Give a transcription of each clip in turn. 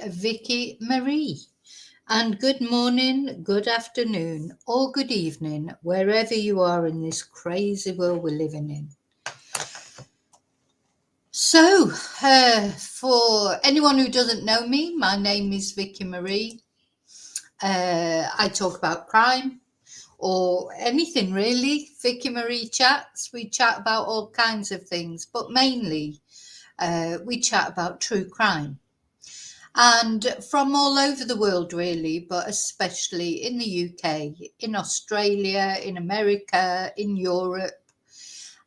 Vicky Marie. And good morning, good afternoon, or good evening, wherever you are in this crazy world we're living in. So, for anyone who doesn't know me, my name is Vicky Marie. I talk about crime or anything really. Vicky Marie chats. We chat about all kinds of things, but mainly we chat about true crime. And from all over the world, really, but especially in the UK, in Australia, in America, in Europe.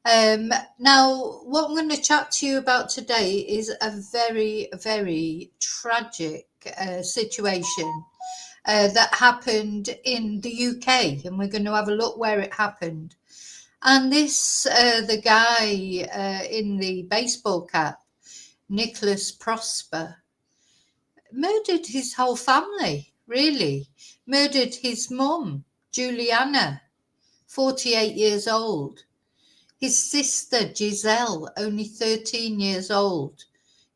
Now, what I'm going to chat to you about today is a very, very tragic situation that happened in the UK, and we're going to have a look where it happened. And this, the guy in the baseball cap, Nicolas Prosper, murdered his whole family, really. Murdered his mum, Juliana, 48 years old. His sister, Giselle, only 13 years old.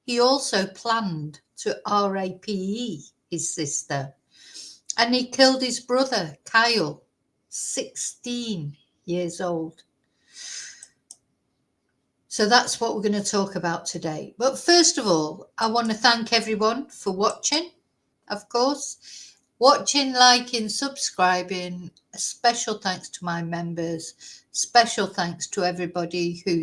He also planned to RAPE his sister. And he killed his brother, Kyle, 16 years old. So that's what we're going to talk about today. But first of all, I want to thank everyone for watching, of course. Watching, liking, subscribing. A special thanks to my members. Special thanks to everybody who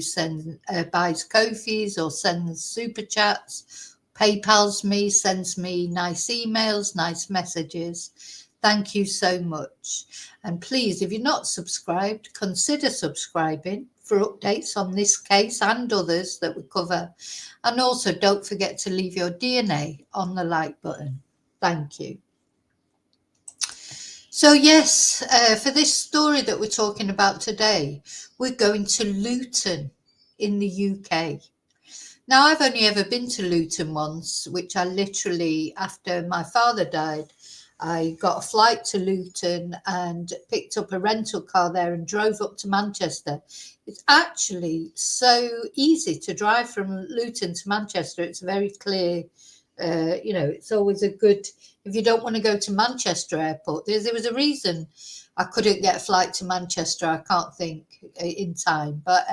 buys Ko-fis or sends super chats, PayPals me, sends me nice emails, nice messages. Thank you so much. And please, if you're not subscribed, consider subscribing for updates on this case and others that we cover. And also don't forget to leave your DNA on the like button. Thank you. So yes, for this story that we're talking about today, we're going to Luton in the UK. Now, I've only ever been to Luton once, which I literally, after my father died, I got a flight to Luton and picked up a rental car there and drove up to Manchester. It's actually so easy to drive from Luton to Manchester. It's very clear. It's always a good, if you don't want to go to Manchester Airport, there was a reason I couldn't get a flight to Manchester, I can't think in time. But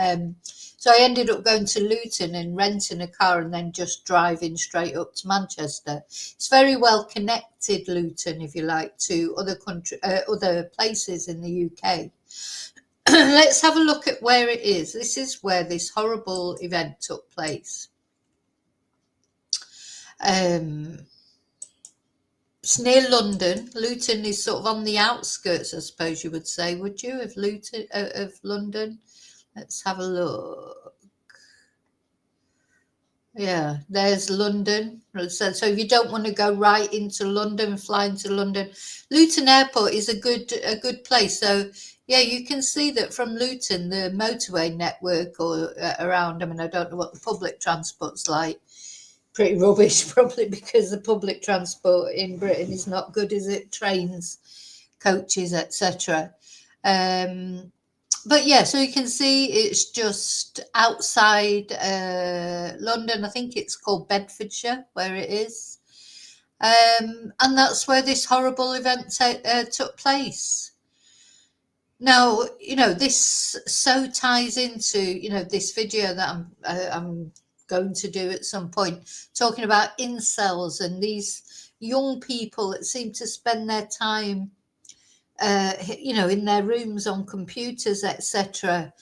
so I ended up going to Luton and renting a car and then just driving straight up to Manchester. It's very well connected, Luton, if you like, to other places in the UK. Let's have a look at where it is. This is where this horrible event took place. It's near London. Luton is sort of on the outskirts, I suppose you would say, would you, of Luton, of London? Let's have a look. Yeah, there's London. So if you don't want to go right into London, fly into London, Luton Airport is a good place. So yeah, you can see that from Luton, the motorway network or around. I mean, I don't know what the public transport's like. Pretty rubbish, probably, because the public transport in Britain is not good, is it? Trains, coaches, etc. But yeah, so you can see it's just outside London. I think it's called Bedfordshire, where it is. And that's where this horrible event took place. Now, this so ties into, this video that I'm going to do at some point, talking about incels and these young people that seem to spend their time in their rooms on computers, etc.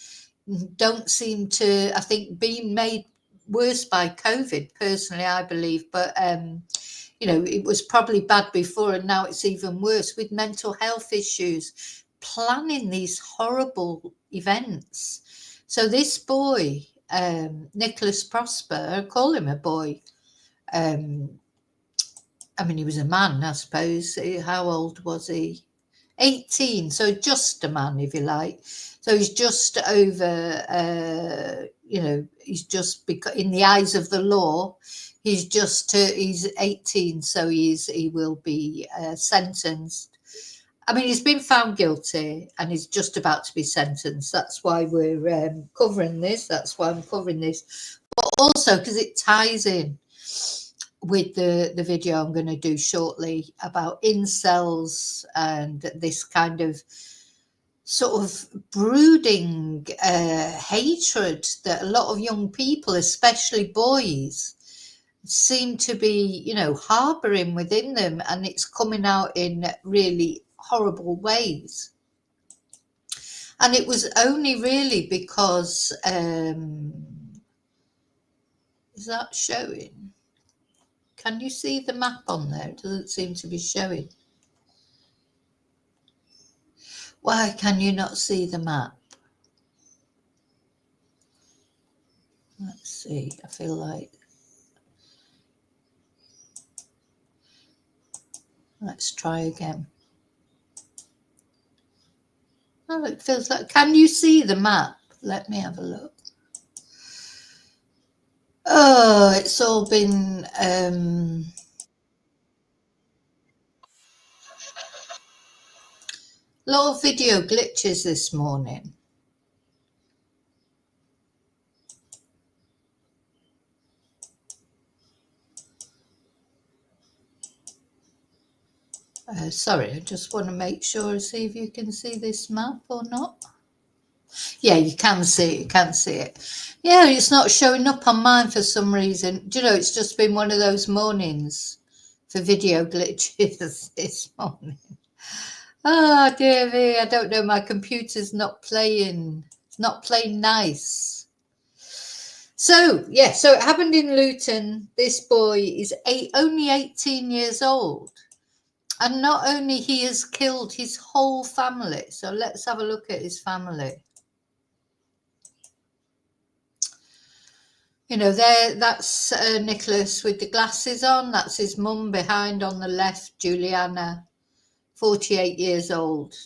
Don't seem to, I think, being made worse by COVID, personally, I believe. But it was probably bad before, and now it's even worse with mental health issues, planning these horrible events. So this boy, Nicolas Prosper, I call him a boy. I mean, he was a man, I suppose. How old was he? 18, so just a man, if you like. So he's just over, he's just, in the eyes of the law, he's 18, so he will be sentenced. I mean, he's been found guilty and he's just about to be sentenced. That's why we're covering this. That's why I'm covering this. But also because it ties in. with the video I'm going to do shortly about incels and this kind of sort of brooding hatred that a lot of young people, especially boys, seem to be, harboring within them, and it's coming out in really horrible ways. And it was only really because, is that showing? Can you see the map on there? It doesn't seem to be showing. Why can you not see the map? Let's see. I feel like... Let's try again. Oh, it feels like... Can you see the map? Let me have a look. Oh, it's all been... a lot of video glitches this morning. Sorry, I just want to make sure, see if you can see this map or not. Yeah, you can see it, you can see it. Yeah, it's not showing up on mine for some reason. Do you know, it's just been one of those mornings for video glitches this morning. Oh, dear me, I don't know, my computer's not playing. It's not playing nice. So, yeah, so it happened in Luton. This boy is only 18 years old. And not only he has killed his whole family. So let's have a look at his family. There, that's Nicholas with the glasses on. That's his mum behind on the left, Juliana, 48 years old.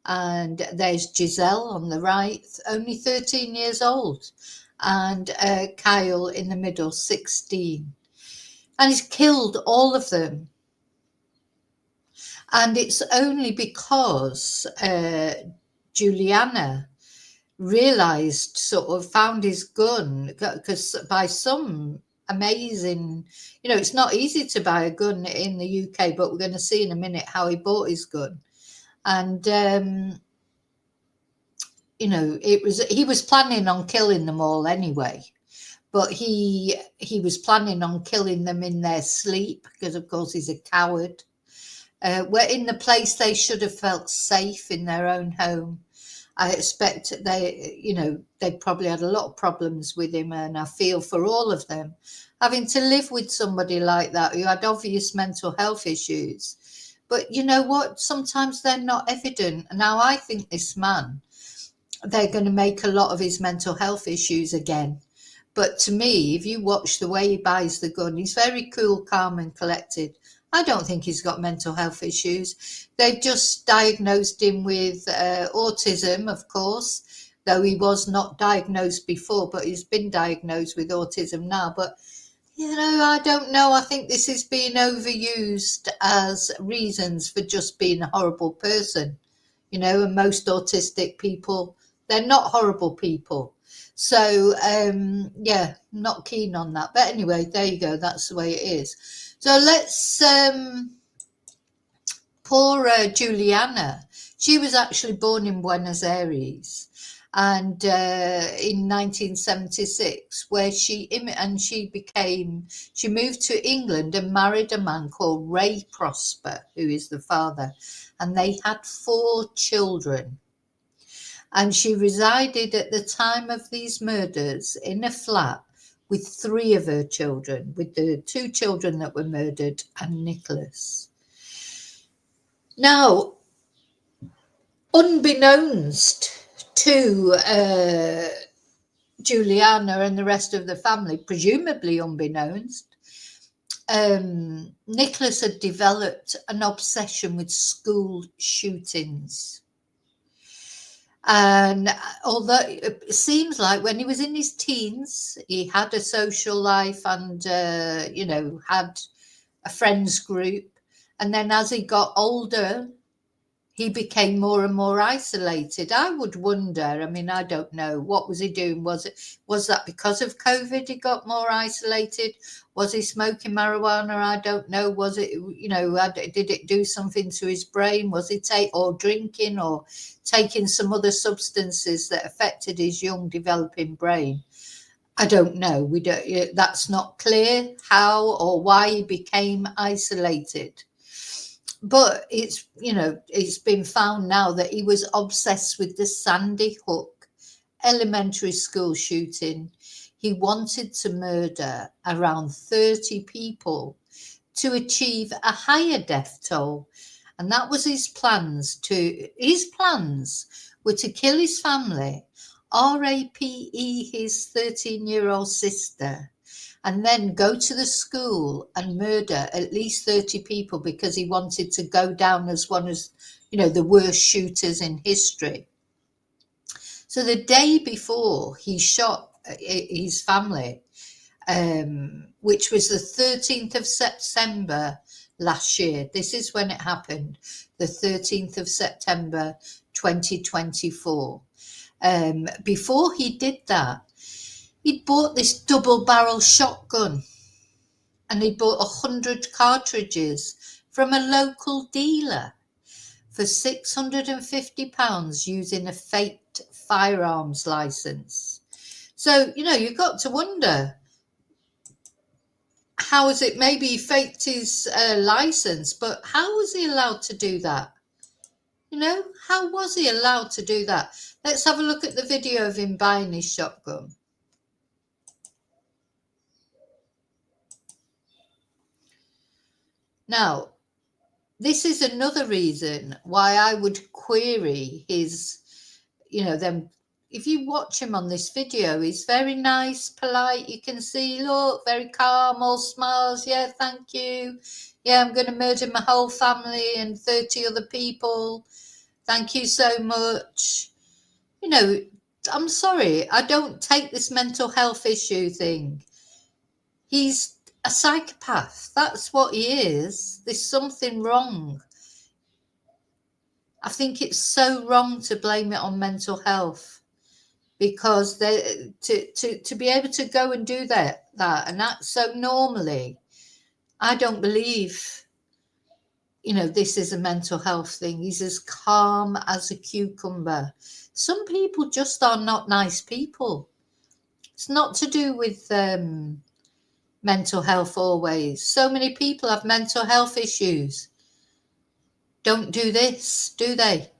And there's Giselle on the right, only 13 years old. And Kyle in the middle, 16. And he's killed all of them. And it's only because Juliana realized, found his gun, because by some amazing, it's not easy to buy a gun in the UK, but we're going to see in a minute how he bought his gun. And, he was planning on killing them all anyway. But he was planning on killing them in their sleep because, of course, he's a coward. We're in the place they should have felt safe in their own home. I expect they probably had a lot of problems with him, and I feel for all of them. Having to live with somebody like that who had obvious mental health issues. But you know what? Sometimes they're not evident. Now, I think this man, they're going to make a lot of his mental health issues again. But to me, if you watch the way he buys the gun, he's very cool, calm and collected. I don't think he's got mental health issues. They've just diagnosed him with autism, of course, though he was not diagnosed before, but he's been diagnosed with autism now. But, I don't know. I think this is being overused as reasons for just being a horrible person, and most autistic people, they're not horrible people. So, not keen on that. But anyway, there you go. That's the way it is. So let's, poor Juliana, she was actually born in Buenos Aires, and in 1976, where she moved to England and married a man called Ray Prosper, who is the father, and they had 4 children. And she resided at the time of these murders in a flat with 3 of her children, with the 2 children that were murdered and Nicholas. Now, unbeknownst to Juliana and the rest of the family, presumably unbeknownst, Nicholas had developed an obsession with school shootings. And although it seems like when he was in his teens, he had a social life and, had a friends group. And then as he got older, he became more and more isolated. I would wonder, I mean, I don't know, what was he doing? Was that because of COVID he got more isolated? Was he smoking marijuana? I don't know. Was it, did it do something to his brain? Was he or drinking or taking some other substances that affected his young developing brain? I don't know. We don't. That's not clear how or why he became isolated. But it's been found now that he was obsessed with the Sandy Hook elementary school shooting. He wanted to murder around 30 people to achieve a higher death toll. And that was his plans. His plans were to kill his family, RAPE his 13-year-old sister, and then go to the school and murder at least 30 people because he wanted to go down as one of, the worst shooters in history. So the day before he shot his family, which was the 13th of September last year, this is when it happened, the 13th of September 2024. Before he did that, he'd bought this double-barrel shotgun, and he'd bought 100 cartridges from a local dealer for £650 using a faked firearms license. So, you've got to wonder, how is it? Maybe he faked his license, but how was he allowed to do that? How was he allowed to do that? Let's have a look at the video of him buying his shotgun. Now, this is another reason why I would query his, them. If you watch him on this video, he's very nice, polite. You can see, look, very calm, all smiles. Yeah, thank you. Yeah, I'm going to murder my whole family and 30 other people. Thank you so much. I'm sorry, I don't take this mental health issue thing. He's a psychopath. That's what he is. There's something wrong. I think it's so wrong to blame it on mental health, because to be able to go and do that and act so normally, I don't believe this is a mental health thing. He's as calm as a cucumber. Some people just are not nice people. It's not to do with mental health always. So many people have mental health issues. Don't do this, do they?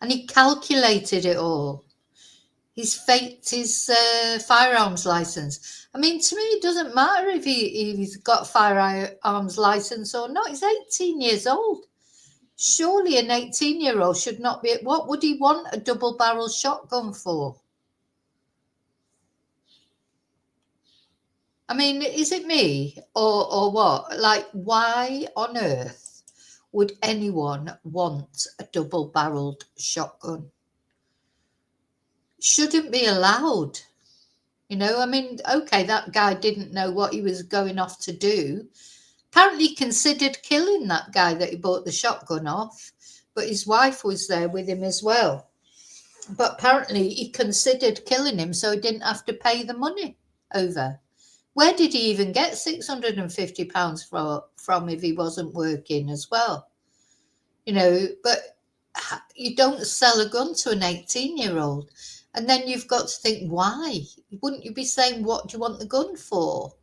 And he calculated it all. He's faked his firearms license. I mean, to me, it doesn't matter if he's got a firearms license or not. He's 18 years old. Surely an 18-year-old should not be. What would he want a double-barrel shotgun for? I mean, is it me or what? Like, why on earth would anyone want a double-barreled shotgun? Shouldn't be allowed. I mean, okay, that guy didn't know what he was going off to do. Apparently considered killing that guy that he bought the shotgun off, but his wife was there with him as well. But apparently he considered killing him so he didn't have to pay the money over. Where did he even get £650 from if he wasn't working as well? But you don't sell a gun to an 18-year-old. And then you've got to think, why? Wouldn't you be saying, what do you want the gun for?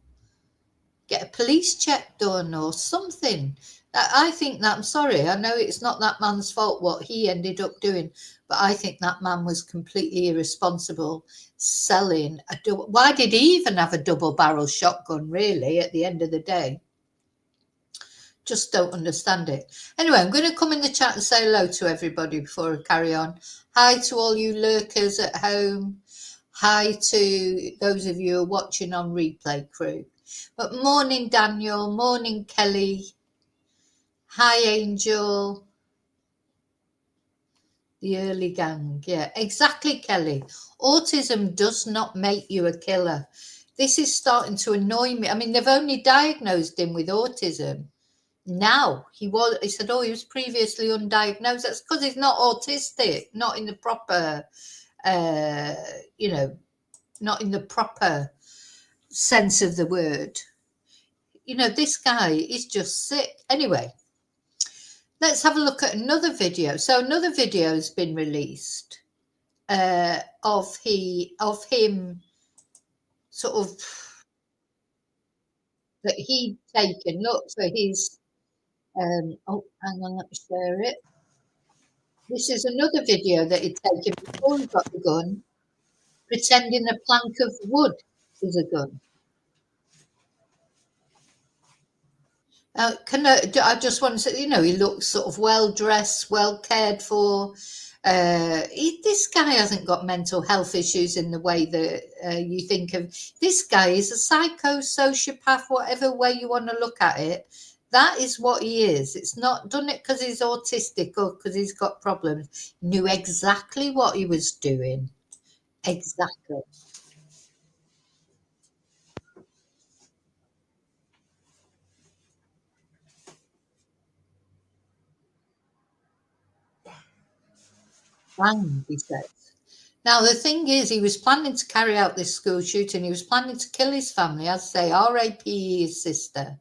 Get a police check done or something. I think that, I'm sorry, I know it's not that man's fault what he ended up doing, but I think that man was completely irresponsible selling why did he even have a double-barrel shotgun, really, at the end of the day? Just don't understand it. Anyway, I'm going to come in the chat and say hello to everybody before I carry on. Hi to all you lurkers at home. Hi to those of you who are watching on replay, crew. But morning, Daniel. Morning, Kelly. Hi, Angel. The early gang. Yeah, exactly, Kelly. Autism does not make you a killer. This is starting to annoy me. I mean, they've only diagnosed him with autism. now he said, oh, he was previously undiagnosed. That's because he's not autistic, not in the proper, uh, you know, not in the proper sense of the word. You know, this guy is just sick. Anyway, let's have a look at another video. So another video has been released of him sort of that he'd taken. Look, so he's oh, hang on, let me share it. This is another video that he'd taken before he got the gun, pretending a plank of wood is a gun. I just want to say, you know, he looks sort of well dressed, well cared for. This guy hasn't got mental health issues in the way that you think of. This guy is a psycho, sociopath, whatever way you want to look at it. That is what he is. It's not done it because he's autistic or because he's got problems. He knew exactly what he was doing. Exactly. Bang, he says. Now, the thing is, he was planning to carry out this school shooting. He was planning to kill his family, as I say, RAPE his sister,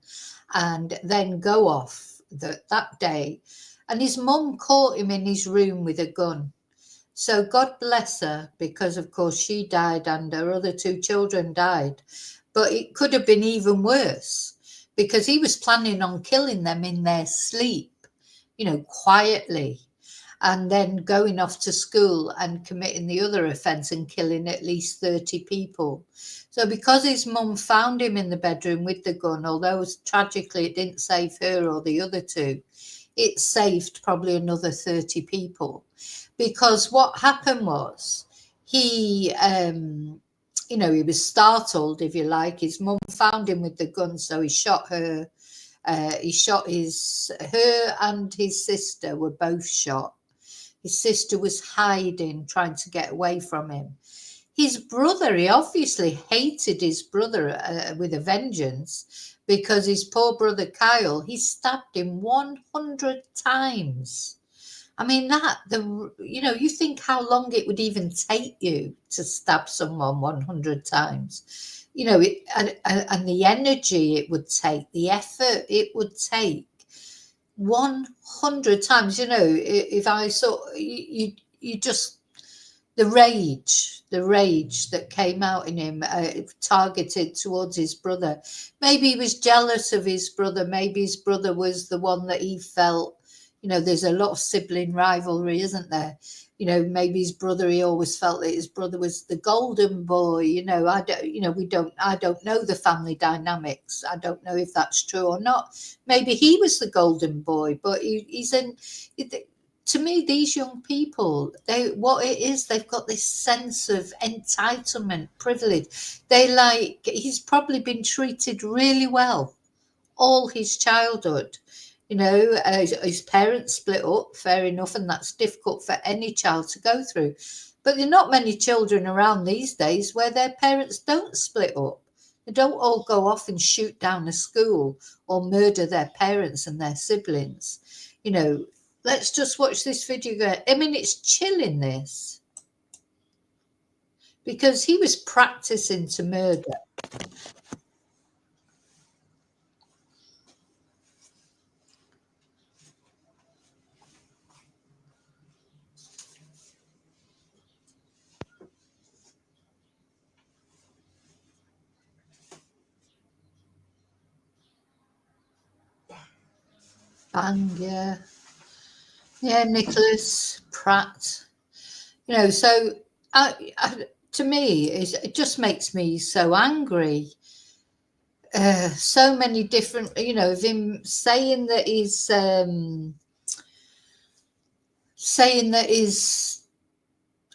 and then go off that day. And his mum caught him in his room with a gun. So God bless her, because of course she died and her other two children died. But it could have been even worse because he was planning on killing them in their sleep, you know, quietly, and then going off to school and committing the other offence and killing at least 30 people. So because his mum found him in the bedroom with the gun, although tragically it didn't save her or the other two, it saved probably another 30 people. Because what happened was he, you know, he was startled, if you like. His mum found him with the gun, so he shot her. He shot her and his sister were both shot. His sister was hiding, trying to get away from him. His brother, he obviously hated his brother with a vengeance, because his poor brother Kyle, he stabbed him 100 times. I mean, you know, you think how long it would even take you to stab someone 100 times. You know, and the energy it would take, the effort it would take 100 times. You know, if I saw you just the rage that came out in him, targeted towards his brother. Maybe he was jealous of his brother. Maybe his brother was the one that he felt, you know, there's a lot of sibling rivalry, isn't there? You know, maybe his brother, he always felt that his brother was the golden boy. You know, I don't know the family dynamics. I don't know if that's true or not. Maybe he was the golden boy, but he's in. To me, these young people, what it is, they've got this sense of entitlement, privilege. He's probably been treated really well all his childhood. You know, his parents split up, fair enough, and that's difficult for any child to go through. But there are not many children around these days where their parents don't split up. They don't all go off and shoot down a school or murder their parents and their siblings. You know, let's just watch this video. I mean, it's chilling, this, because he was practicing to murder. Bang, yeah. Yeah, Nicholas Pratt. You know, so to me, it just makes me so angry. So many different, you know, of him saying that is.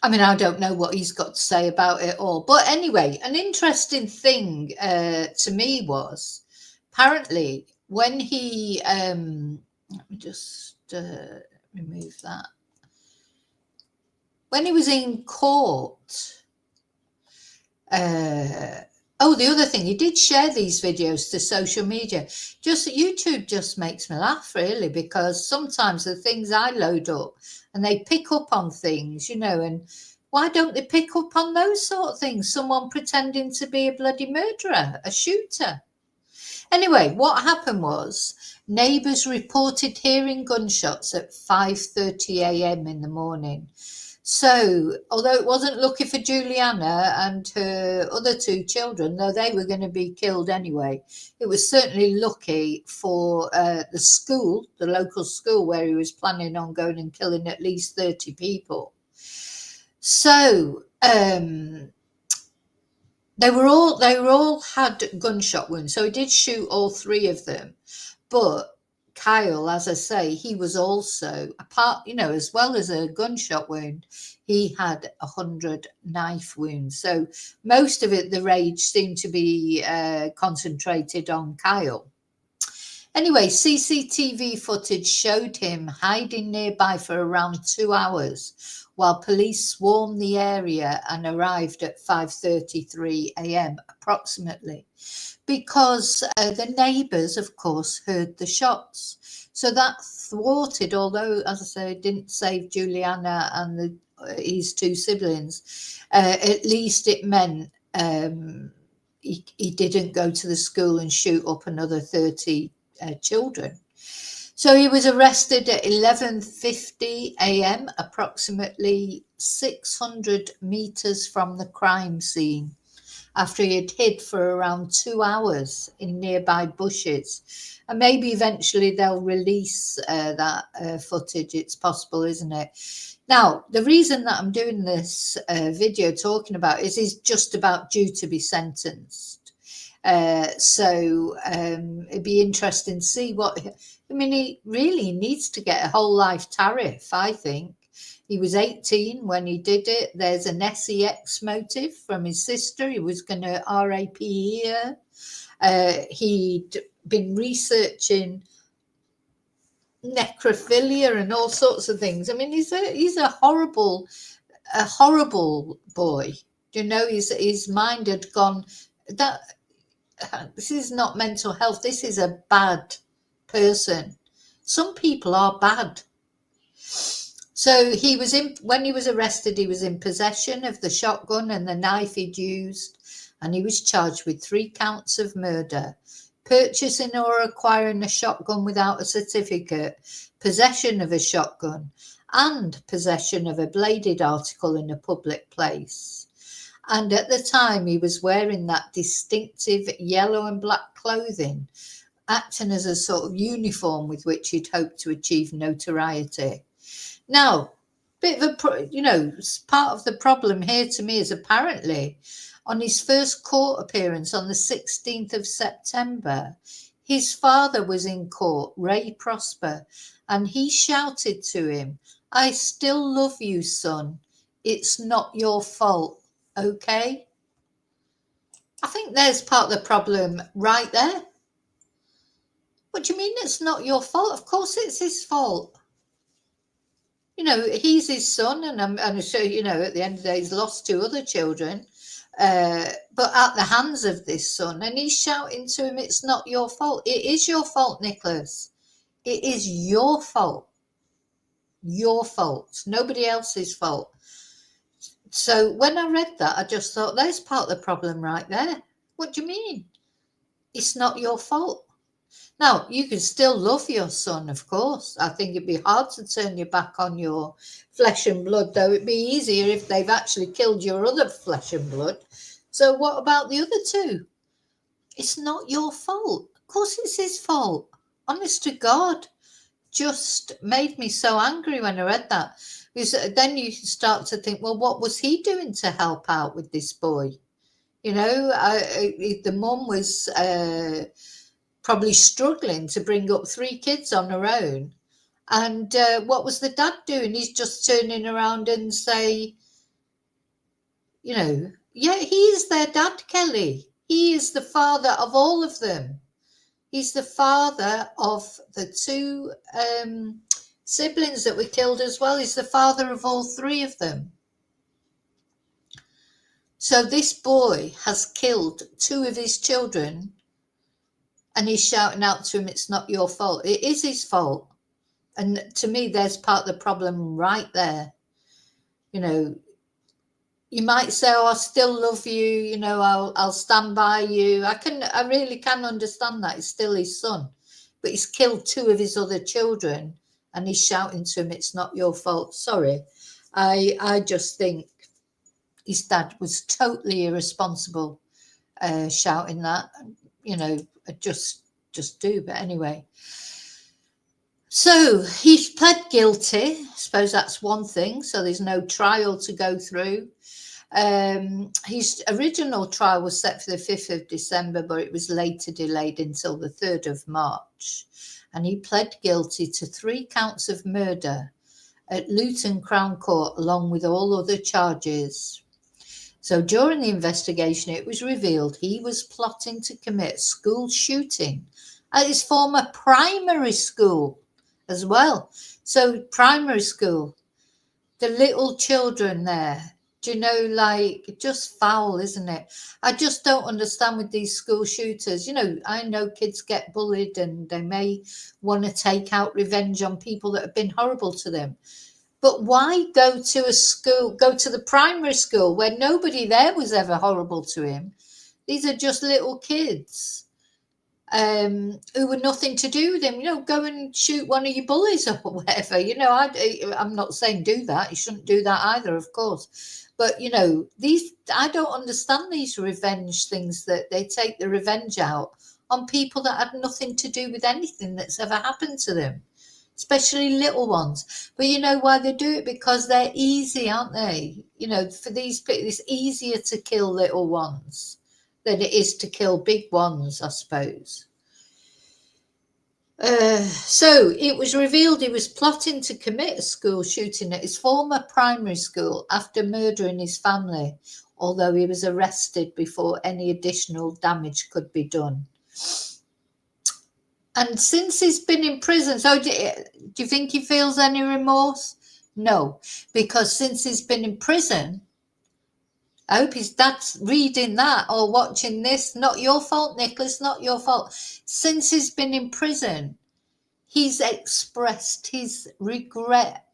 I mean, I don't know what he's got to say about it all. But anyway, an interesting thing to me was, apparently when he let me just remove that. When he was in court, Oh, the other thing, he did share these videos to social media. Just YouTube just makes me laugh, really, because sometimes the things I load up and they pick up on things, and why don't they pick up on those sort of things? Someone pretending to be a bloody murderer, a shooter. Anyway, what happened was neighbours reported hearing gunshots at 5:30 a.m. in the morning. So, although it wasn't lucky for Juliana and her other two children, though they were going to be killed anyway, it was certainly lucky for the school, the local school where he was planning on going and killing at least 30 people. So, they were all had gunshot wounds. So he did shoot all three of them, but Kyle, as I say, he was also as well as a gunshot wound, he had 100 knife wounds. So most of it, the rage seemed to be concentrated on Kyle. Anyway, CCTV footage showed him hiding nearby for around 2 hours while police swarmed the area and arrived at 5:33 a.m. approximately, because the neighbours, of course, heard the shots. So that thwarted, although, as I say, it didn't save Juliana and his two siblings, at least it meant he didn't go to the school and shoot up another 30 children. So he was arrested at 11:50 a.m., approximately 600 meters from the crime scene, after he had hid for around 2 hours in nearby bushes. And maybe eventually they'll release that footage. It's possible, isn't it? Now, the reason that I'm doing this video talking about is just about due to be sentenced. So it'd be interesting to see he really needs to get a whole life tariff, I think. He was 18 when he did it. There's an SEX motive from his sister. He was going to RAP here. He'd been researching necrophilia and all sorts of things. He's a horrible boy. His mind had gone. This is not mental health. This is a bad person. Some people are bad. So when he was arrested, he was in possession of the shotgun and the knife he'd used, and he was charged with 3 counts of murder: purchasing or acquiring a shotgun without a certificate, possession of a shotgun, and possession of a bladed article in a public place. And at the time, he was wearing that distinctive yellow and black clothing, acting as a sort of uniform with which he'd hoped to achieve notoriety. Now, part of the problem here to me is apparently on his first court appearance on the 16th of September, his father was in court, Ray Prosper, and he shouted to him, "I still love you, son. It's not your fault, okay?" I think there's part of the problem right there. What do you mean it's not your fault? Of course it's his fault. He's his son, and I'm sure, at the end of the day, he's lost 2 other children, but at the hands of this son, and he's shouting to him, "It's not your fault." It is your fault, Nicholas. It is your fault. Your fault. Nobody else's fault. So when I read that, I just thought, there's part of the problem right there. What do you mean? It's not your fault. Now, you can still love your son, of course. I think it'd be hard to turn your back on your flesh and blood, though it'd be easier if they've actually killed your other flesh and blood. So what about the other 2? It's not your fault. Of course it's his fault. Honest to God. Just made me so angry when I read that. Because then you start to think, well, what was he doing to help out with this boy? The mum was probably struggling to bring up 3 kids on her own. And what was the dad doing? He's just turning around and say, yeah, he is their dad, Kelly. He is the father of all of them. He's the father of the 2 siblings that were killed as well. He's the father of all 3 of them. So this boy has killed 2 of his children, and he's shouting out to him, it's not your fault. It is his fault. And to me, there's part of the problem right there. You know, you might say, oh, I still love you, you know, I'll stand by you. I really can understand that. It's still his son. But he's killed 2 of his other children, and he's shouting to him, it's not your fault. Sorry. I just think his dad was totally irresponsible, shouting that. You know, just do. But anyway. So he's pled guilty. I suppose that's one thing. So there's no trial to go through. His original trial was set for the 5th of December, but it was later delayed until the 3rd of March. And he pled guilty to 3 counts of murder at Luton Crown Court, along with all other charges. So during the investigation, it was revealed he was plotting to commit school shooting at his former primary school as well. So primary school, the little children there, do you know, like, just foul, isn't it? I just don't understand with these school shooters. You know, I know kids get bullied and they may want to take out revenge on people that have been horrible to them. But why go to a school, go to the primary school where nobody there was ever horrible to him? These are just little kids who were nothing to do with him. You know, go and shoot one of your bullies or whatever. You know, I'm not saying do that. You shouldn't do that either, of course. But, you know, I don't understand these revenge things, that they take the revenge out on people that had nothing to do with anything that's ever happened to them, especially little ones. But you know why they do it? Because they're easy, aren't they? You know, for these people, it's easier to kill little ones than it is to kill big ones, I suppose. So it was revealed he was plotting to commit a school shooting at his former primary school after murdering his family, although he was arrested before any additional damage could be done. And since he's been in prison, so do you think he feels any remorse? No, because since he's been in prison, I hope his dad's reading that or watching this. Not your fault, Nicholas, not your fault. Since he's been in prison, he's expressed his regret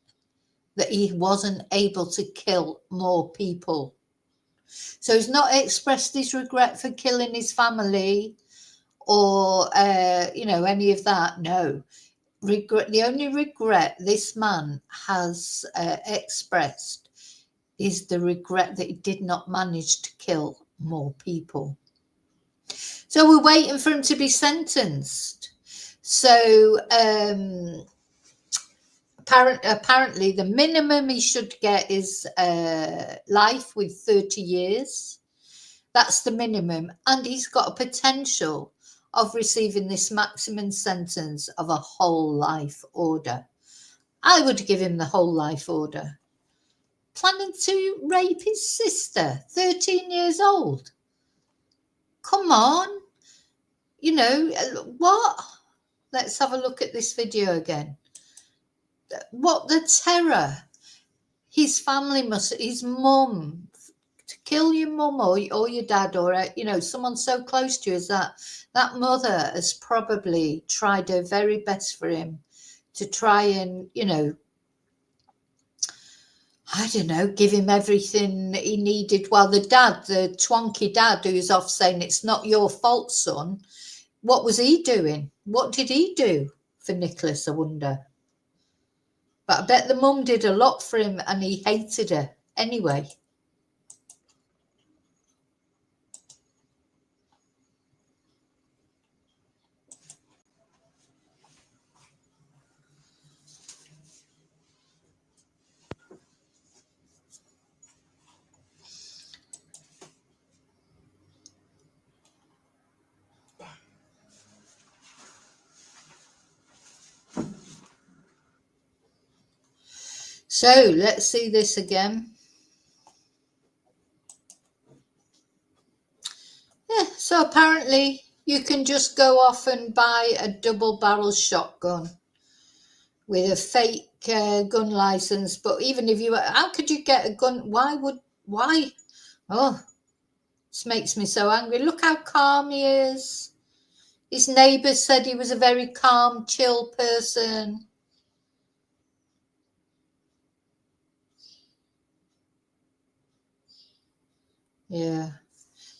that he wasn't able to kill more people. So he's not expressed his regret for killing his family or, you know, any of that. No. Regret. The only regret this man has expressed is the regret that he did not manage to kill more people. So we're waiting for him to be sentenced. So apparently the minimum he should get is life with 30 years. That's the minimum. And he's got a potential of receiving this maximum sentence of a whole life order. I would give him the whole life order. Planning to rape his sister, 13 years old. Come on. You know, what? Let's have a look at this video again. What the terror. His family his mum, to kill your mum or your dad or, you know, someone so close to you as that mother has probably tried her very best for him to try and, you know, I don't know, give him everything he needed. While the dad, the twonky dad who's off saying it's not your fault, son, what was he doing? What did he do for Nicholas, I wonder? But I bet the mum did a lot for him and he hated her anyway. So let's see this again. Yeah, so apparently you can just go off and buy a double-barrel shotgun with a fake gun license. But even if you, how could you get a gun? Why? Oh, This makes me so angry. Look how calm he is. His neighbours said he was a very calm, chill person. Yeah.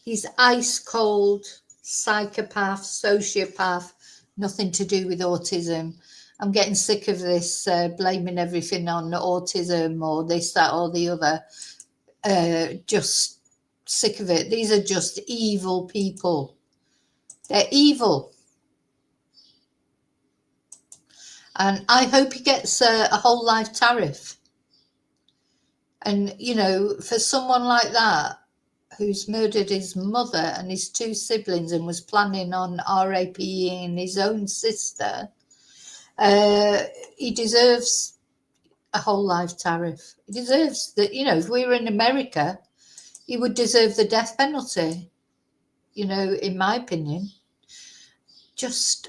He's ice cold, psychopath, sociopath, nothing to do with autism. I'm getting sick of this blaming everything on autism or this, that, or the other. Just sick of it. These are just evil people. They're evil. And I hope he gets a whole life tariff. And, you know, for someone like that, who's murdered his mother and his two siblings and was planning on RAPing his own sister, he deserves a whole life tariff. He deserves that, you know, if we were in America, he would deserve the death penalty, you know, in my opinion.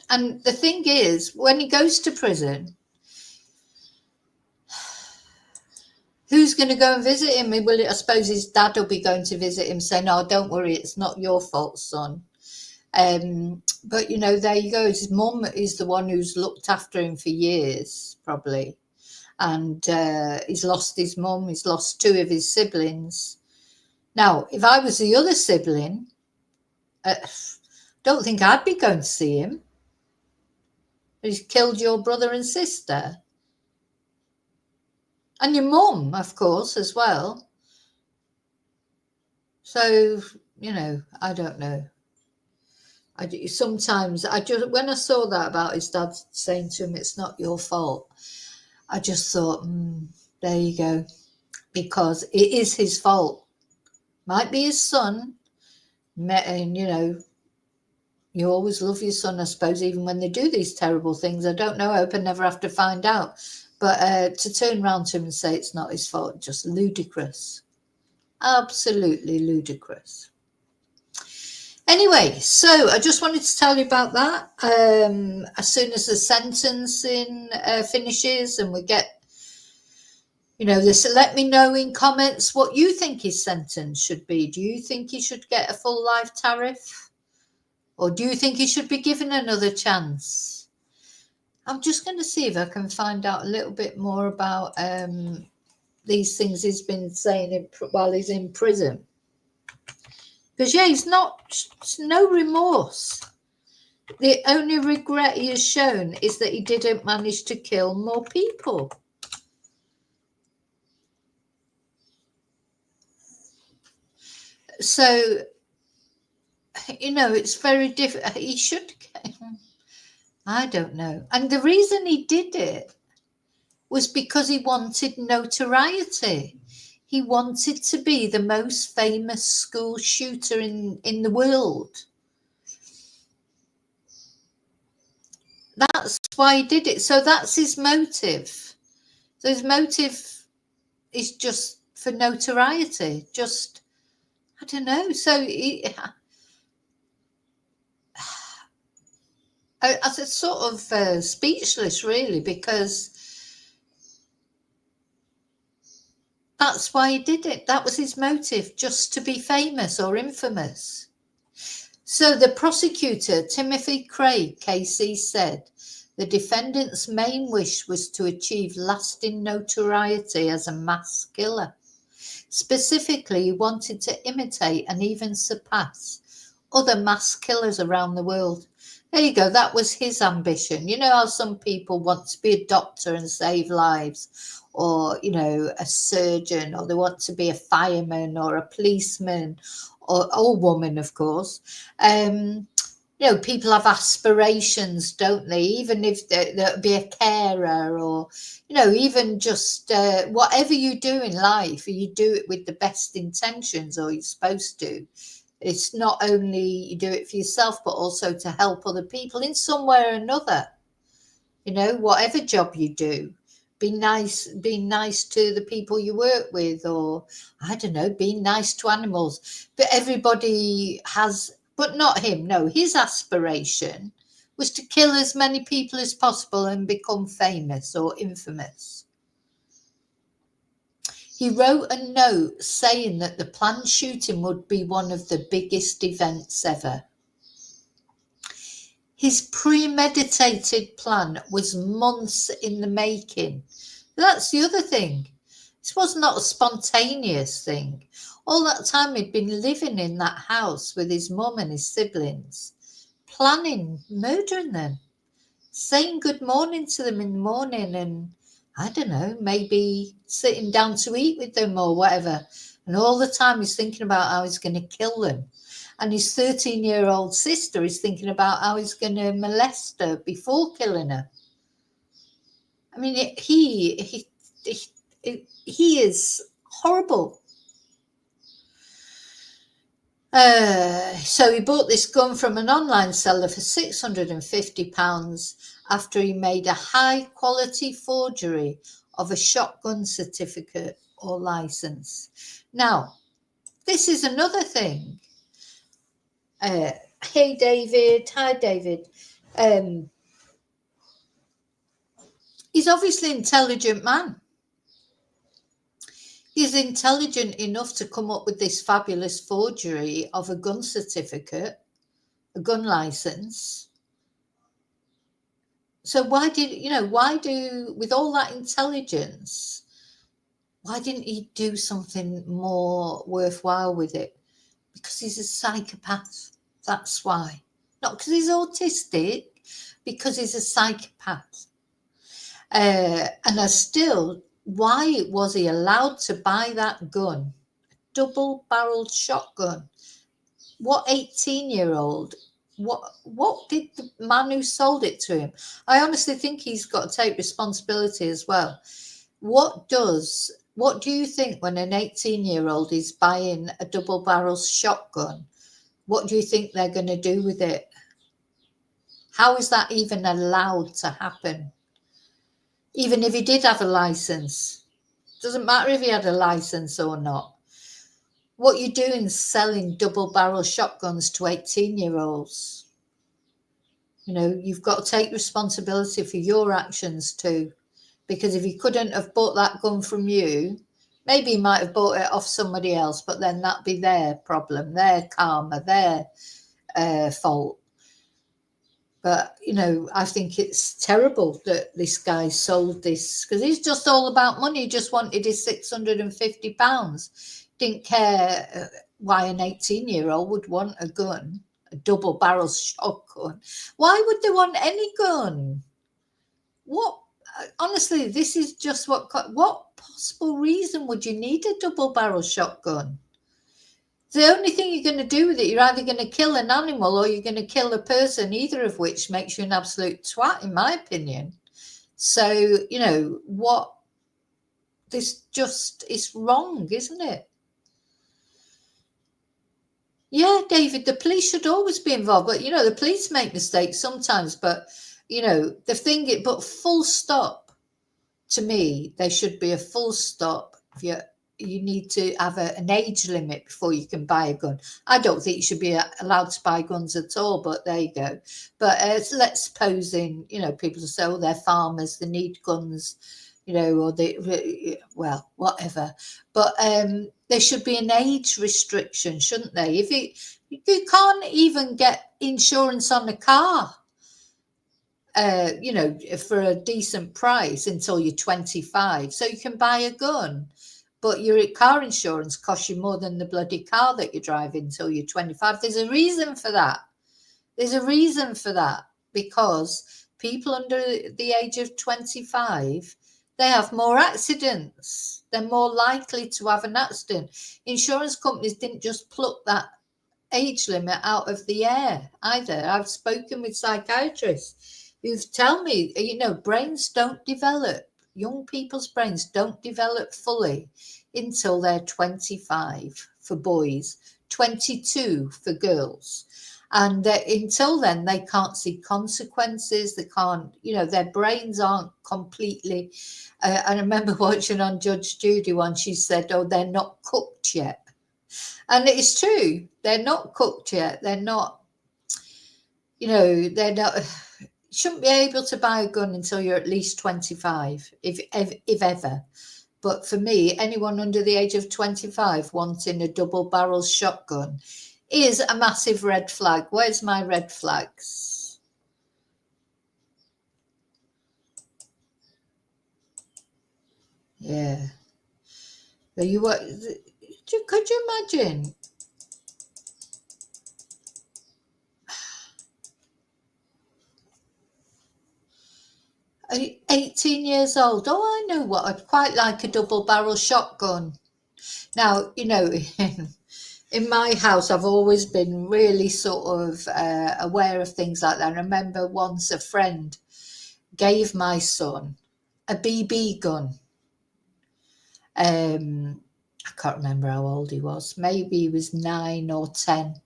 And the thing is, when he goes to prison, who's going to go and visit him? Well, I suppose his dad will be going to visit him saying, "Oh, don't worry, it's not your fault, son." But, you know, there you go. His mum is the one who's looked after him for years, probably. And he's lost his mum. He's lost two of his siblings. Now, if I was the other sibling, don't think I'd be going to see him. He's killed your brother and sister. And your mum, of course, as well. So, you know, I don't know. Sometimes when I saw that about his dad saying to him, "It's not your fault," I just thought, there you go. Because it is his fault. Might be his son. And, you know, you always love your son, I suppose, even when they do these terrible things. I don't know. I hope I never have to find out. But to turn around to him and say it's not his fault, just ludicrous. Absolutely ludicrous. Anyway, so I just wanted to tell you about that. As soon as the sentencing finishes and we get, you know, this, let me know in comments what you think his sentence should be. Do you think he should get a full life tariff? Or do you think he should be given another chance? I'm just going to see if I can find out a little bit more about these things he's been saying while he's in prison. Because, yeah, he's no remorse. The only regret he has shown is that he didn't manage to kill more people. So, you know, it's very different. He should, I don't know. And the reason he did it was because he wanted notoriety. He wanted to be the most famous school shooter in the world. That's why he did it. So that's his motive. So his motive is just for notoriety. Just, I don't know. So I was sort of speechless, really, because that's why he did it. That was his motive, just to be famous or infamous. So the prosecutor, Timothy Craig, KC, said the defendant's main wish was to achieve lasting notoriety as a mass killer. Specifically, he wanted to imitate and even surpass other mass killers around the world. There you go. That was his ambition. You know how some people want to be a doctor and save lives, or, you know, a surgeon, or they want to be a fireman or a policeman, or woman, of course. You know, people have aspirations, don't they? Even if they'll be a carer, or, you know, even just whatever you do in life, you do it with the best intentions, or you're supposed to. It's not only you do it for yourself, but also to help other people in some way or another. You know, whatever job you do, be nice to the people you work with, or, I don't know, be nice to animals. But everybody has, but not him. No, his aspiration was to kill as many people as possible and become famous or infamous. He wrote a note saying that the planned shooting would be one of the biggest events ever. His premeditated plan was months in the making. That's the other thing. This was not a spontaneous thing. All that time he'd been living in that house with his mum and his siblings, planning murdering them, saying good morning to them in the morning, and I don't know, maybe sitting down to eat with them or whatever. And all the time he's thinking about how he's going to kill them. And his 13-year-old sister is thinking about how he's going to molest her before killing her. I mean, he is horrible. So he bought this gun from an online seller for £650 after he made a high-quality forgery of a shotgun certificate or license. Now, this is another thing. Hey, David. Hi, David. He's obviously an intelligent man. He's intelligent enough to come up with this fabulous forgery of a gun certificate, a gun license. So with all that intelligence, why didn't he do something more worthwhile with it? Because he's a psychopath. That's why. Not because he's autistic, because he's a psychopath. Why was he allowed to buy that gun? A double-barreled shotgun. What 18-year-old? What did the man who sold it to him? I honestly think he's got to take responsibility as well. What do you think when an 18-year-old is buying a double-barrel shotgun? What do you think they're going to do with it? How is that even allowed to happen? Even if he did have a license, doesn't matter if he had a license or not. What you're doing is selling double-barrel shotguns to 18-year-olds. You've got to take responsibility for your actions too. Because if he couldn't have bought that gun from you, maybe he might have bought it off somebody else, but then that'd be their problem, their karma, their fault. But, I think it's terrible that this guy sold this because he's just all about money. He just wanted his £650. Didn't care why an 18-year-old would want a gun, a double-barrel shotgun. Why would they want any gun? Honestly, this is just what possible reason would you need a double-barrel shotgun? The only thing you're going to do with it, you're either going to kill an animal or you're going to kill a person, either of which makes you an absolute twat, in my opinion. So, this just is wrong, isn't it? Yeah, David, the police should always be involved. But, the police make mistakes sometimes. But, but full stop, to me, there should be a full stop. You need to have an age limit before you can buy a gun. I don't think you should be allowed to buy guns at all, but there you go. But let's suppose people say, oh, they're farmers, they need guns, or whatever. But there should be an age restriction, shouldn't they? If you can't even get insurance on a car, for a decent price until you're 25, so you can buy a gun. But your car insurance costs you more than the bloody car that you drive until you're 25. There's a reason for that. Because people under the age of 25, they have more accidents. They're more likely to have an accident. Insurance companies didn't just pluck that age limit out of the air either. I've spoken with psychiatrists who tell me, brains don't develop. Young people's brains don't develop fully until they're 25 for boys, 22 for girls. And until then, they can't see consequences. They can't, their brains aren't completely. I remember watching on Judge Judy one, she said, oh, they're not cooked yet. And it's true. They're not cooked yet. They're not, they're not. Shouldn't be able to buy a gun until you're at least 25, if ever. But for me, anyone under the age of 25 wanting a double-barrel shotgun is a massive red flag. Where's my red flags? Yeah. Could you imagine? 18 years old. Oh, I know what. I'd quite like a double-barrel shotgun. Now, in my house, I've always been really sort of aware of things like that. I remember once a friend gave my son a BB gun. I can't remember how old he was. Maybe he was 9 or 10.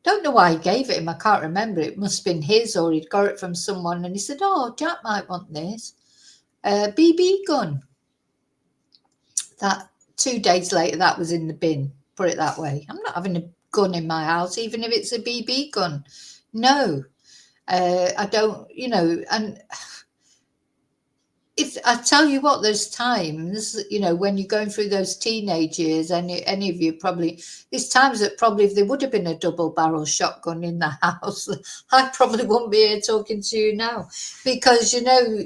Don't know why he gave it him. I can't remember. It must have been his, or he'd got it from someone. And he said, "Oh, Jack might want this BB gun." That 2 days later, that was in the bin. Put it that way. I'm not having a gun in my house, even if it's a BB gun. No, I don't. And I tell you what, there's times, when you're going through those teenage years, any of you probably, there's times that probably if there would have been a double barrel shotgun in the house, I probably wouldn't be here talking to you now, because,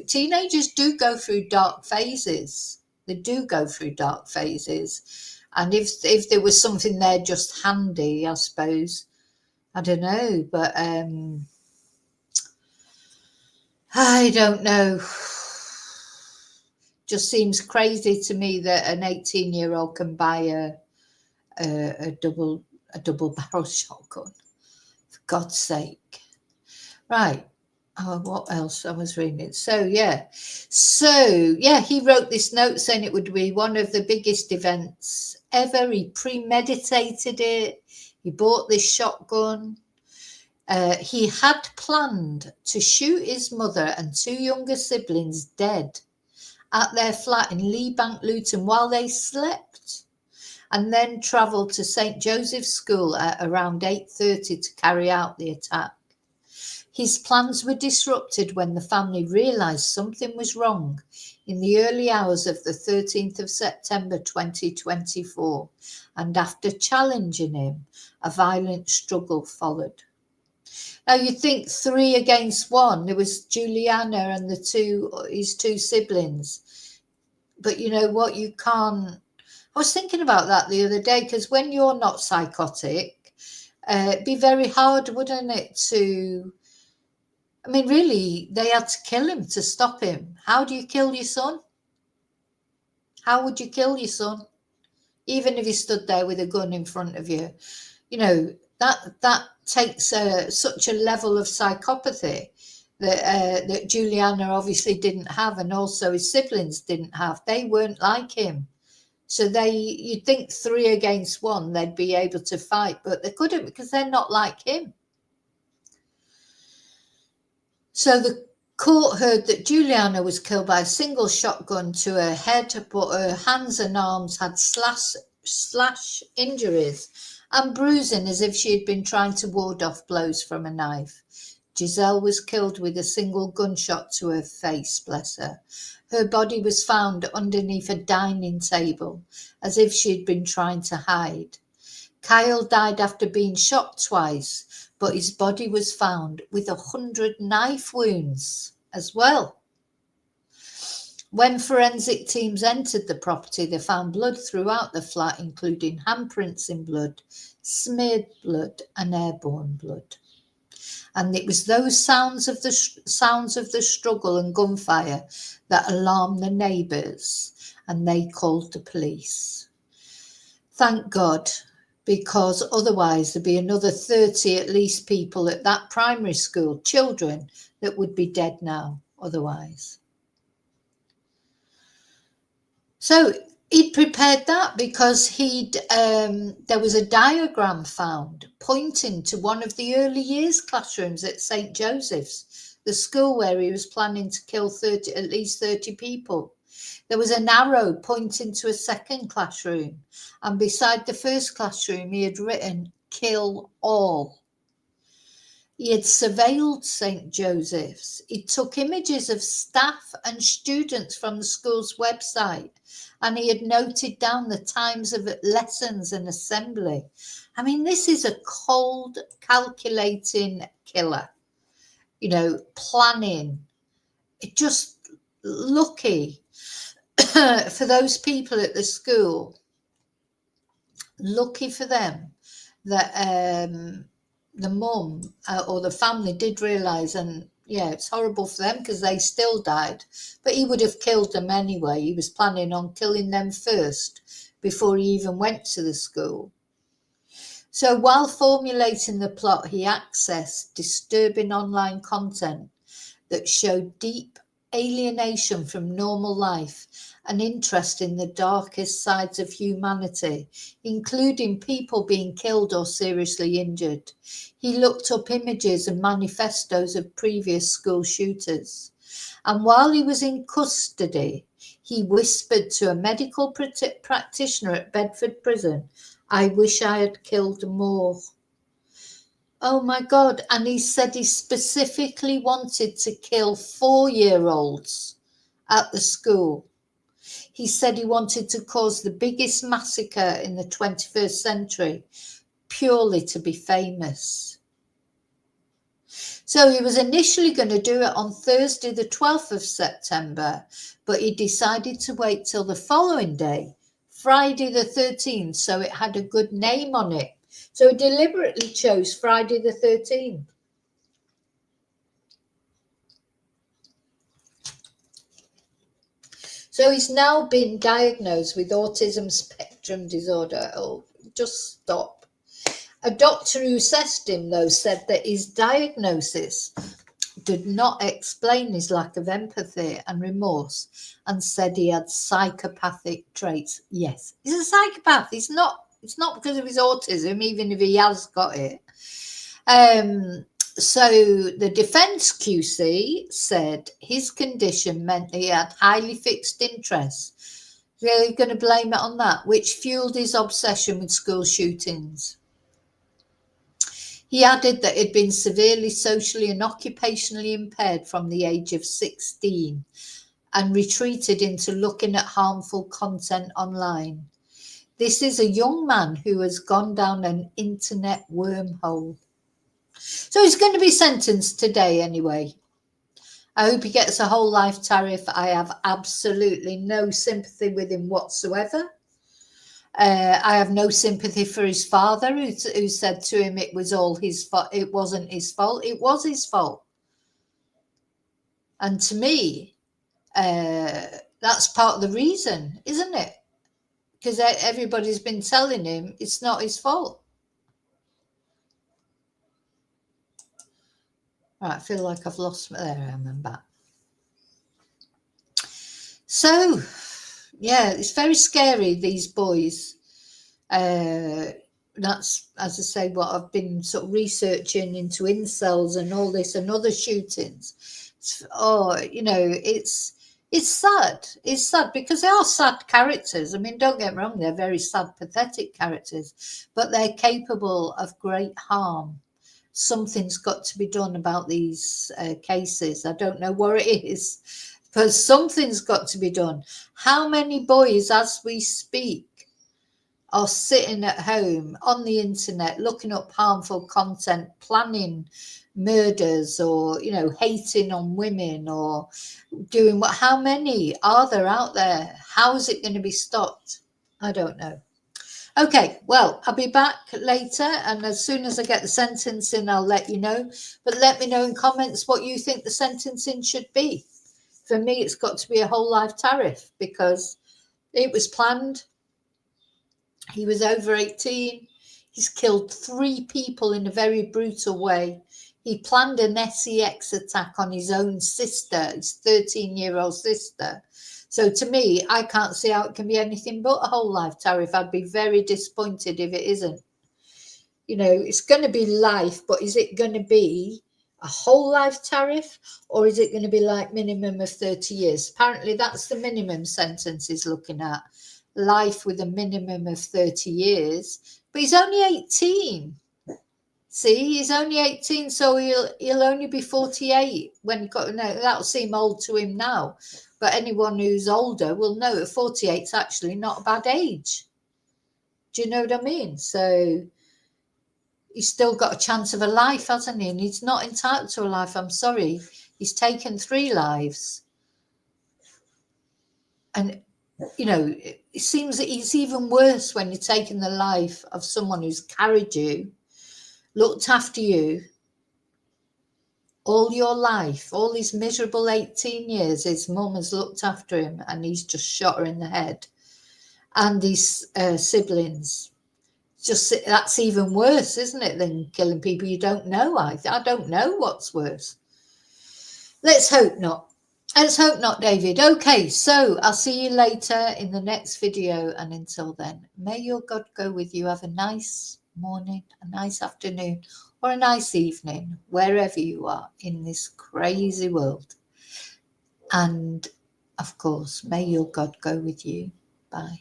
teenagers do go through dark phases. They do go through dark phases. And if there was something there just handy, I suppose, I don't know, but I don't know. Just seems crazy to me that an 18-year-old can buy a double barrel shotgun. For God's sake. Right. Oh, what else I was reading? So he wrote this note saying it would be one of the biggest events ever. He premeditated it. He bought this shotgun. He had planned to shoot his mother and 2 younger siblings dead at their flat in Lee Bank, Luton, while they slept, and then travelled to St Joseph's School at around 8:30 to carry out the attack. His plans were disrupted when the family realised something was wrong in the early hours of the 13th of September 2024, and after challenging him, a violent struggle followed. Now you think 3 against 1. There was Juliana and his 2 siblings. But you know what? You can't. I was thinking about that the other day, because when you're not psychotic, it'd be very hard, wouldn't it? I mean, really, they had to kill him to stop him. How do you kill your son? How would you kill your son? Even if he stood there with a gun in front of you, that takes such a level of psychopathy that Juliana obviously didn't have, and also his siblings didn't have. They weren't like him. So you'd think 3 against 1, they'd be able to fight, but they couldn't, because they're not like him. So the court heard that Juliana was killed by a single shotgun to her head, but her hands and arms had slash injuries and bruising as if she had been trying to ward off blows from a knife. Giselle was killed with a single gunshot to her face, bless her. Her body was found underneath a dining table, as if she had been trying to hide. Kyle died after being shot twice, but his body was found with 100 knife wounds as well. When forensic teams entered the property, they found blood throughout the flat, including handprints in blood, smeared blood, and airborne blood. And it was those sounds of the struggle and gunfire that alarmed the neighbours, and they called the police. Thank God, because otherwise there'd be another 30 at least people at that primary school, children, that would be dead now otherwise. So he'd prepared that because there was a diagram found pointing to one of the early years classrooms at St Joseph's, the school where he was planning to kill at least 30 people. There was an arrow pointing to a second classroom, and beside the first classroom he had written "Kill all." He had surveilled St. Joseph's. He took images of staff and students from the school's website, and he had noted down the times of lessons and assembly. I mean, this is a cold, calculating killer, planning. It just lucky for those people at the school, lucky for them that the mum or the family did realise, and yeah, it's horrible for them because they still died, but he would have killed them anyway. He was planning on killing them first before he even went to the school. So while formulating the plot, he accessed disturbing online content that showed deep alienation from normal life and interest in the darkest sides of humanity, including people being killed or seriously injured. He looked up images and manifestos of previous school shooters. And while he was in custody, he whispered to a medical practitioner at Bedford Prison, "I wish I had killed more." Oh my God. And he said he specifically wanted to kill 4-year-olds at the school. He said he wanted to cause the biggest massacre in the 21st century purely to be famous. So he was initially going to do it on Thursday, the 12th of September, but he decided to wait till the following day, Friday the 13th, so it had a good name on it. So he deliberately chose Friday the 13th. So he's now been diagnosed with autism spectrum disorder. Oh, just stop. A doctor who assessed him, though, said that his diagnosis did not explain his lack of empathy and remorse, and said he had psychopathic traits. Yes, he's a psychopath. It's not because of his autism, even if he has got it. So the defence QC said his condition meant that he had highly fixed interests. They're going to blame it on that, which fueled his obsession with school shootings. He added that he'd been severely socially and occupationally impaired from the age of 16 and retreated into looking at harmful content online. This is a young man who has gone down an internet wormhole. So he's going to be sentenced today anyway. I hope he gets a whole life tariff. I have absolutely no sympathy with him whatsoever. I have no sympathy for his father who said to him it was all his fault. It wasn't his fault. It was his fault. And to me, that's part of the reason, isn't it? Because everybody's been telling him it's not his fault. Right, I feel like I've lost my... There I am, I'm back. So, yeah, it's very scary, these boys. That's, as I say, what I've been sort of researching into incels and all this and other shootings. It's sad. It's sad because they are sad characters. I mean, don't get me wrong, they're very sad, pathetic characters, but they're capable of great harm. Something's got to be done about these cases. I don't know what it is, but something's got to be done. How many boys, as we speak, are sitting at home on the internet looking up harmful content, planning murders, or hating on women, or doing what? How many are there out there? How is it going to be stopped? I don't know. Okay, well, I'll be back later, and as soon as I get the sentencing, I'll let you know. But let me know in comments what you think the sentencing should be. For me, it's got to be a whole life tariff because it was planned. He was over 18. He's killed 3 people in a very brutal way. He planned an SEX attack on his own sister, his 13-year-old sister. So to me, I can't see how it can be anything but a whole life tariff. I'd be very disappointed if it isn't. It's going to be life, but is it going to be a whole life tariff, or is it going to be like minimum of 30 years? Apparently that's the minimum sentence he's looking at. Life with a minimum of 30 years. But he's only 18. See, he's only 18, so he'll only be 48 when no, that'll seem old to him now. But anyone who's older will know that 48 is actually not a bad age. Do you know what I mean? So he's still got a chance of a life, hasn't he? And he's not entitled to a life. I'm sorry. He's taken 3 lives. And, you know, it seems that it's even worse when you're taking the life of someone who's carried you, looked after you all your life, all these miserable 18 years. His mum has looked after him and he's just shot her in the head. And his siblings. Just that's even worse, isn't it, than killing people you don't know? I don't know what's worse. Let's hope not. Let's hope not, David. Okay, so I'll see you later in the next video, and until then, may your God go with you. Have a nice morning, a nice afternoon, or a nice evening, wherever you are in this crazy world. And of course, may your God go with you. Bye.